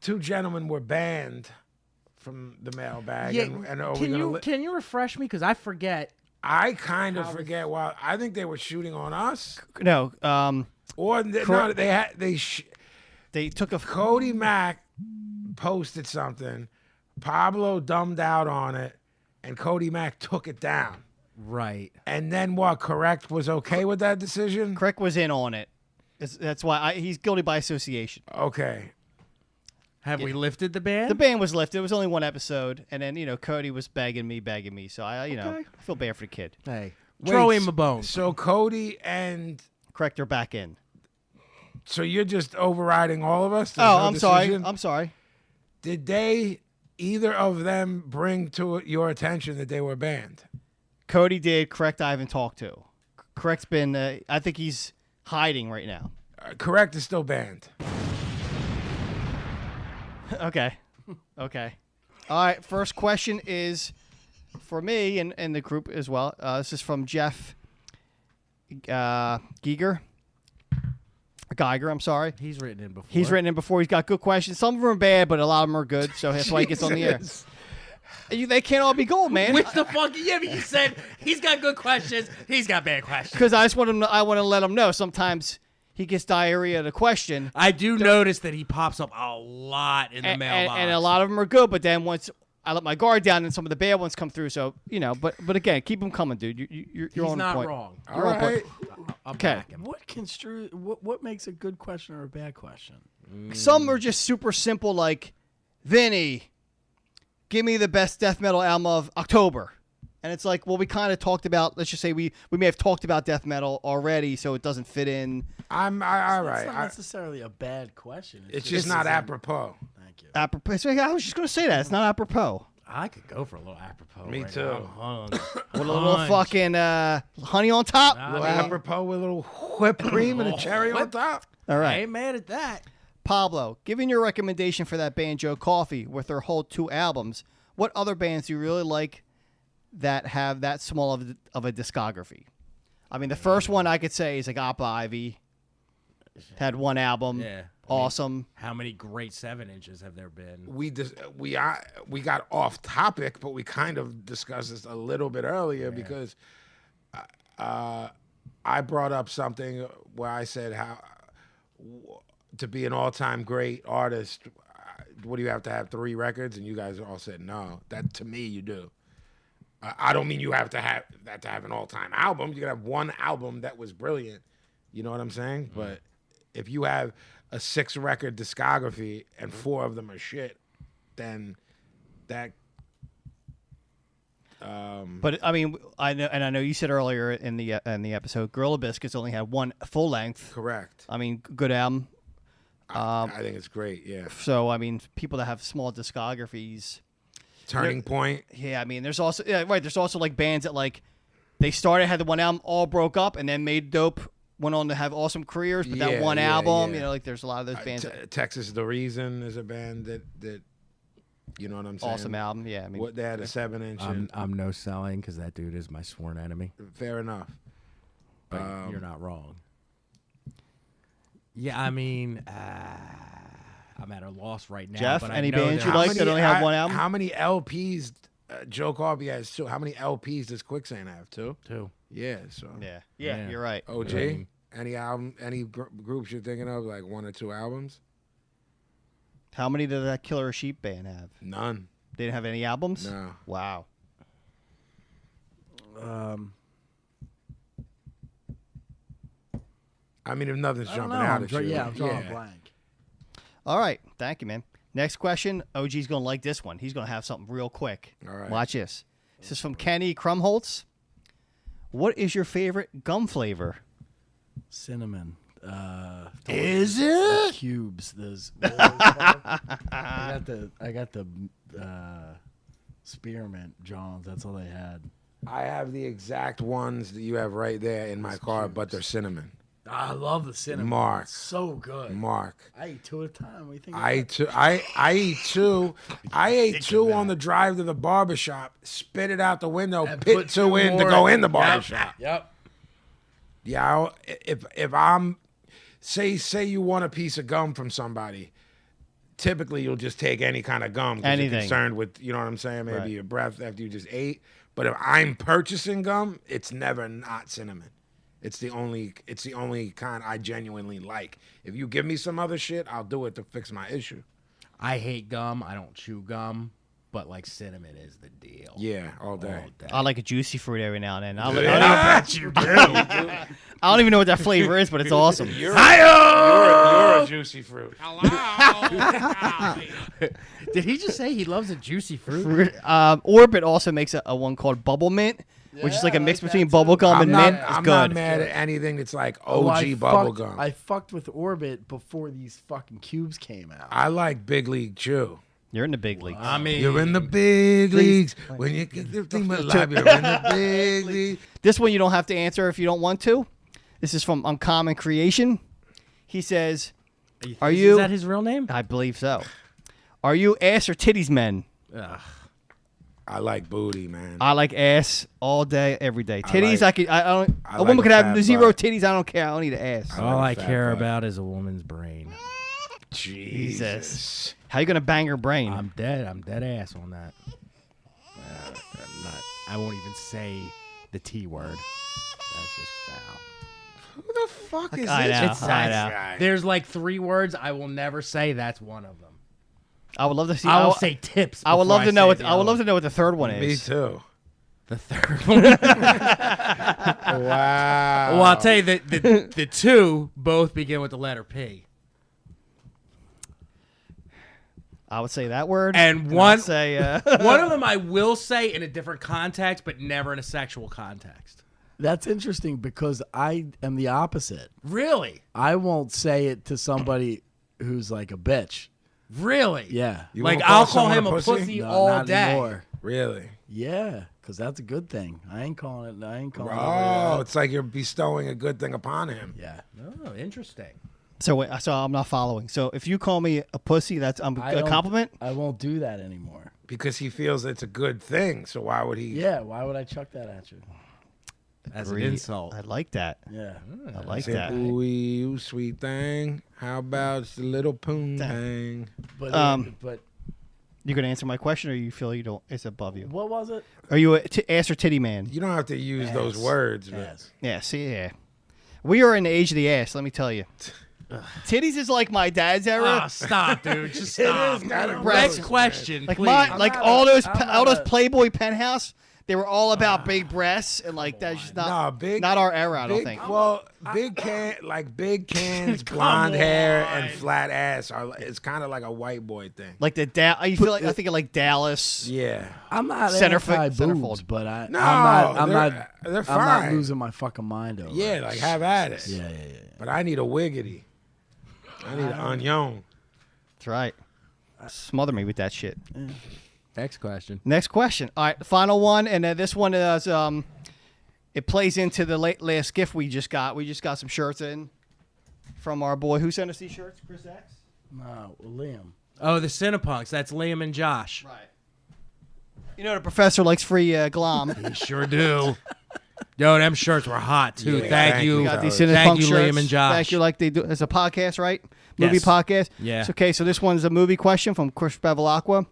two gentlemen were banned from the mailbag. Yeah, And can you refresh me? Because I forget. I kind of forget why. I think they were shooting on us. No. Or they took a Cody Mack posted something. Pablo dumbed out on it, and Cody Mack took it down. Right. And then what? Correct was okay with that decision? Crick was in on it. That's why he's guilty by association. Okay. Have we lifted the ban? The ban was lifted. It was only one episode, and then Cody was begging me. So I feel bad for the kid. Hey, throw him a bone. So Cody and Crick are back in. So you're just overriding all of us? I'm sorry. I'm sorry. Did either of them bring to your attention that they were banned? Cody did. Correct. I haven't talked to. Correct's been. I think he's hiding right now. Correct is still banned. Okay. All right. First question is for me and the group as well. This is from Jeff Geiger. I'm sorry. He's written in before. He's got good questions. Some of them are bad, but a lot of them are good. So that's why he gets on the air. They can't all be gold, man. Which the fuck? Yeah, but you said he's got good questions. He's got bad questions. Because I just want him. I want to let him know. Sometimes he gets diarrhea at a question. I do notice that he pops up a lot in the mailbox, and a lot of them are good. But then once I let my guard down, and some of the bad ones come through. So but again, keep them coming, dude. You're he's on not point. wrong. All right. Okay. What makes a good question or a bad question? Some are just super simple, like Vinnie, give me the best death metal album of October. And it's like, well, we kind of talked about, let's just say we may have talked about death metal already, so it doesn't fit in. All right. It's not necessarily a bad question. It's just not apropos. Thank you. Apropos. I was just going to say that. It's not apropos. I could go for a little apropos. Me right too. now. With a little fucking honey on top. A little apropos with a little whipped cream and a cherry on top. All right. I ain't mad at that. Pablo, given your recommendation for that band Joe Coffey with their whole 2 albums, what other bands do you really like that have that small of a discography? I mean, the first one I could say is like Appa Ivy. Had 1 album. Yeah. Awesome. How many great 7-inches have there been? We got off topic, but we kind of discussed this a little bit earlier because I brought up something where I said how to be an all-time great artist, what do you have to have 3 records? And you guys all said no. That to me you do. I don't mean you have to have that to have an all-time album. You can have 1 album that was brilliant. You know what I'm saying? Mm-hmm. But if you have a 6-record discography and 4 of them are shit, then that. But I mean, I know you said earlier in the episode, Gorilla Biscuits only had 1 full length. Correct. I mean, good album. I think it's great. Yeah. So I mean, people that have small discographies. Turning Point. Yeah, I mean, there's also There's also like bands that like they started, had the 1 album, all broke up, and then made dope. Went on to have awesome careers, but that 1 album, like there's a lot of those bands. Texas The Reason is a band that you know what I'm saying. Awesome album, yeah. I mean, they had a 7-inch. I'm no selling because that dude is my sworn enemy. Fair enough, but you're not wrong. Yeah, I mean, I'm at a loss right now. Jeff, but any I know bands you like that only have 1 album? How many LPs Joe Coffey has 2? How many LPs does Quicksand have? 2? 2. Yeah. So. Yeah, you're right. OG, any groups you're thinking of, like 1 or 2 albums? How many did that Killer Sheep band have? None. They didn't have any albums? No. Wow. I mean, if nothing's jumping out at you. Yeah, I'm drawing a blank. All right. Thank you, man. Next question. OG's going to like this one. He's going to have something real quick. All right. Watch this. This is from Kenny Krumholtz. What is your favorite gum flavor? Cinnamon. Is it? Cubes. Those I got the spearmint Johns. That's all they had. I have the exact ones that you have right there in my car, but they're cinnamon. I love the cinnamon. Mark. It's so good. Mark. I eat 2 at a time. What do you think? I eat 2. I ate 2 on the drive to the barbershop, spit it out the window, And pit put 2 in to go in the barbershop. Yep. Yeah, if I'm say you want a piece of gum from somebody, typically you'll just take any kind of gum because you're Anything. concerned with, you know what I'm saying, maybe Right. your breath after you just ate. But if I'm purchasing gum, it's never not cinnamon. It's the only kind I genuinely like. If you give me some other shit, I'll do it to fix my issue. I hate gum. I don't chew gum, but like cinnamon is the deal. Yeah, all day. All day. I like a juicy fruit every now and then. I bet you do. I don't even know what that flavor is, but it's awesome. You're a juicy fruit. Did he just say he loves a juicy fruit? Orbit also makes a one called Bubble Mint, which is like a mix like between that bubble gum I'm and not, mint. It's I'm good. not mad at anything that's like Oh, OG bubble gum. I fucked with Orbit before these fucking cubes came out. I like Big League Chew. You're in the big leagues. I mean, You're in the big leagues. When you get the thing alive, you're in the big leagues. This one you don't have to answer if you don't want to. This is from Uncommon Creation. He says, "Are you?" Is that his real name? I believe so. Are you ass or titties men? Ugh. I like booty, man. I like ass all day, every day. Titties, like- I don't. I A woman like could a have fat zero butt. titties. I don't care. I don't need an ass. All I a fat care butt. about is a woman's brain. Jesus. How you gonna bang her brain? I'm dead. I'm dead ass on that. I'm not. I won't even say the T word. That's just foul. Who the fuck is I this know, It's- I know. guy? There's like 3 words I will never say. That's one of them. I would love to see. I will say tips. I would before love to know say what. the I would other love to know what the third one Me is. too. The third one. Wow. Well, I'll tell you that the 2 both begin with the letter P. I would say that word. And I'd one say. one of them I will say in a different context, but never in a sexual context. That's interesting because I am the opposite. Really? I won't say it to somebody who's like a bitch. Really? Yeah. You Like won't I'll call someone him a pussy No, all not day. anymore. Really? Yeah, because that's a good thing. I ain't calling it. I ain't calling Oh, it. it's like you're bestowing a good thing upon him. Yeah. Oh, interesting. so wait, so I'm not following. So if you call me a pussy, that's I a don't- compliment. I won't do that anymore. Because he feels it's a good thing. So why would he? Yeah. Why would I chuck that at you? As an Agree. insult. I like that. Yeah. I like Say, that. ooh, you sweet thing. How about the little poon thing? But but You gonna answer my question, or you feel you don't? It's above you. what was it? Are you a ass or titty man? You don't have to use those Ass. words. But Ass. Yeah. See, yeah. We are in the age of the ass. Let me tell you. Titties is like my dad's era. Ah, stop, dude. Just stop. kinda Next gross, question, Like please. my, like not all a- those, I'm all not those a- Playboy Penthouse. They were all about big breasts, and like that's just not, Nah, big- not our era. I don't big, think. well, big cans, blonde hair, and on. flat ass are. It's kind of like a white boy thing. Like the I feel like I think of like Dallas. Yeah. I'm not Centerfold. anti-boobs, but I'm No, not. they're I'm fine. not losing my fucking mind over Yeah, it. like have at it. Yeah. But I need a wiggity. I need an onion. That's right. Smother me with that shit. Next question. Next question. All right, final one, and this one is it plays into the last gift we just got. We just got some shirts in from our boy. Who sent us these shirts? Chris X. No, Liam. Oh, the Cinepunks. That's Liam and Josh. Right. You know the professor likes free glom. You sure do. Yo, them shirts were hot too. Yeah, thank you. We got these Thank Cinepunk you, shirts. Liam and Josh. Thank you. Like they do. It's a podcast, right? Movie Yes. podcast. Yeah. It's okay. So this one's a movie question from Chris Bevilacqua.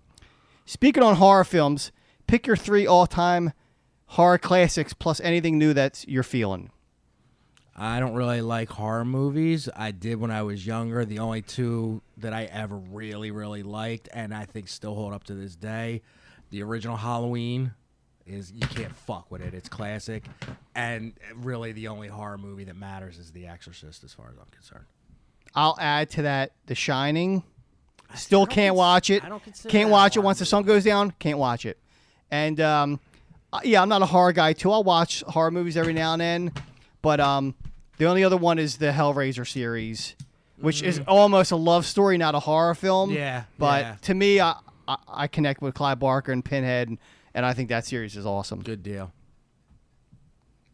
Speaking on horror films, pick your 3 all-time horror classics plus anything new that you're feeling. I don't really like horror movies. I did when I was younger. The only 2 that I ever really, really liked, and I think still hold up to this day, the original Halloween is you can't fuck with it. It's classic, and really the only horror movie that matters is The Exorcist, as far as I'm concerned. I'll add to that The Shining. Still can't watch it. I don't consider Can't that watch it horror once the sun goes down. Can't watch it. And yeah, I'm not a horror guy too. I'll watch horror movies every now and then, but the only other one is the Hellraiser series, which is almost a love story, not a horror film. Yeah, But yeah. to me, I connect with Clive Barker and Pinhead, and I think that series is awesome. Good deal.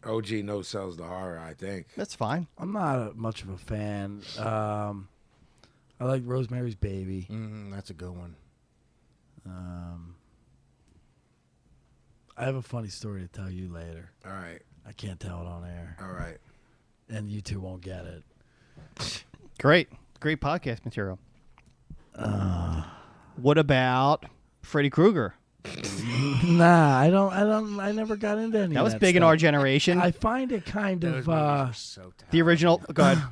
OG no sells the horror, I think. That's fine. I'm not much of a fan. I like Rosemary's Baby. That's a good one. I have a funny story to tell you later. All right. I can't tell it on air, All right. and you two won't get it. Great podcast material. What about Freddy Krueger? Nah, I never got into any. That of was that big in stuff. our generation. I find it kind Those of. movies are so terrible. The original. Go ahead.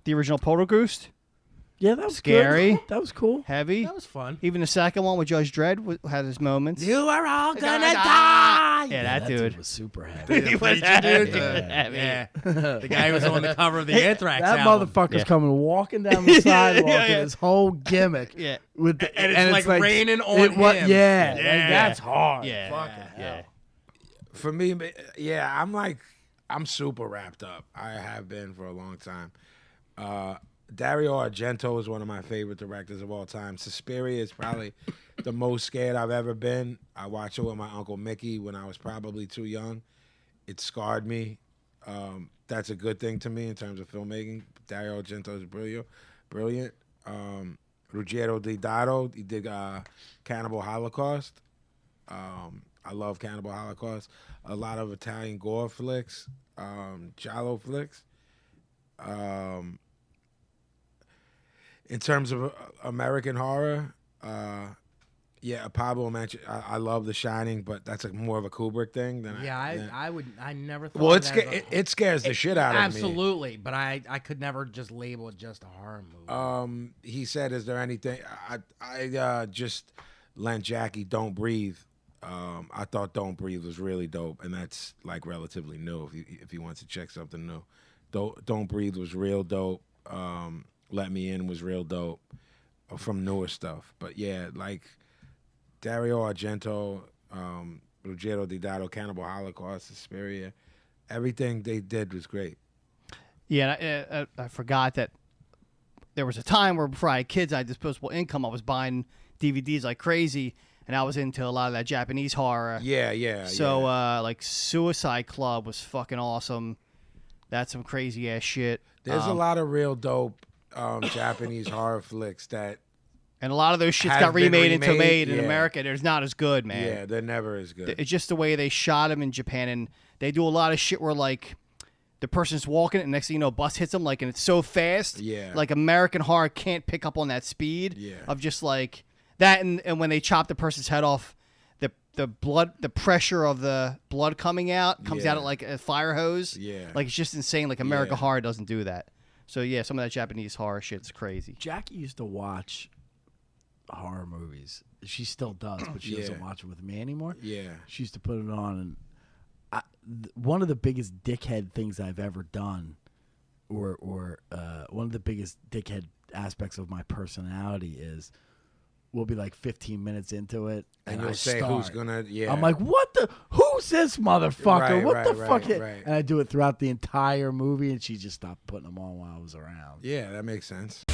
The original Poltergeist. Yeah, that was Scary. Good. That was cool. Heavy. That was fun. Even the second one with Judge Dredd had his moments. You are all gonna die. die. Yeah, that dude. was super heavy. He was Preacher dude. heavy. Yeah. The guy who was on the cover of the Anthrax That album. motherfucker's Yeah. coming walking down the sidewalk Yeah, in yeah. his whole gimmick. Yeah. With the, And it's like raining on it, what, him. Yeah, like, Yeah. that's hard. Yeah. Fucking Yeah. For me, yeah, I'm super wrapped up. I have been for a long time. Dario Argento is one of my favorite directors of all time. Suspiria is probably the most scared I've ever been. I watched it with my Uncle Mickey when I was probably too young. It scarred me. That's a good thing to me in terms of filmmaking. Dario Argento is brilliant. Ruggiero Deodato, he did Cannibal Holocaust. I love Cannibal Holocaust. A lot of Italian gore flicks, giallo flicks. In terms of American horror, yeah, Pablo mentioned. I love The Shining, but that's more of a Kubrick thing than Yeah, I I never thought. well, of that as a- it scares the shit out of me. Absolutely, but I could never just label it just a horror movie. He said, "Is there anything?" I just lent Jackie "Don't Breathe." I thought "Don't Breathe" was really dope, and that's like relatively new. If he wants to check something new, "Don't Breathe" was real dope. "Let Me In" was real dope from newer stuff. But yeah, like Dario Argento, Ruggiero Deodato, Cannibal Holocaust, Suspiria, everything they did was great. Yeah, and I forgot that there was a time where before I had kids, I had disposable income. I was buying DVDs like crazy, and I was into a lot of that Japanese horror. Yeah. So, like, Suicide Club was fucking awesome. That's some crazy ass shit. There's a lot of real dope Japanese horror flicks that. And a lot of those shits Have got been remade into remade, made in yeah. America. They're not as good, man. Yeah, they're never as good. It's just the way they shot them in Japan, and they do a lot of shit where like the person's walking, and next thing you know, a bus hits them, like, and it's so fast. Yeah. Like American horror can't pick up on that speed. Yeah. Of just like that, and when they chop the person's head off, the blood, the pressure of the blood coming out comes out Yeah. at like a fire hose. Yeah. Like, it's just insane. Like, American Yeah. horror doesn't do that. So yeah, some of that Japanese horror shit's crazy. Jackie used to watch horror movies. She still does, but she doesn't watch it with me anymore. Yeah. She used to put it on, and one of the biggest dickhead things I've ever done, or one of the biggest dickhead aspects of my personality is, we'll be like 15 minutes into it, And and you'll I say start. who's gonna. Yeah. I'm like, who's this motherfucker? Right, what the right, fuck? right. And I do it throughout the entire movie, and she just stopped putting them on while I was around. Yeah, that makes sense.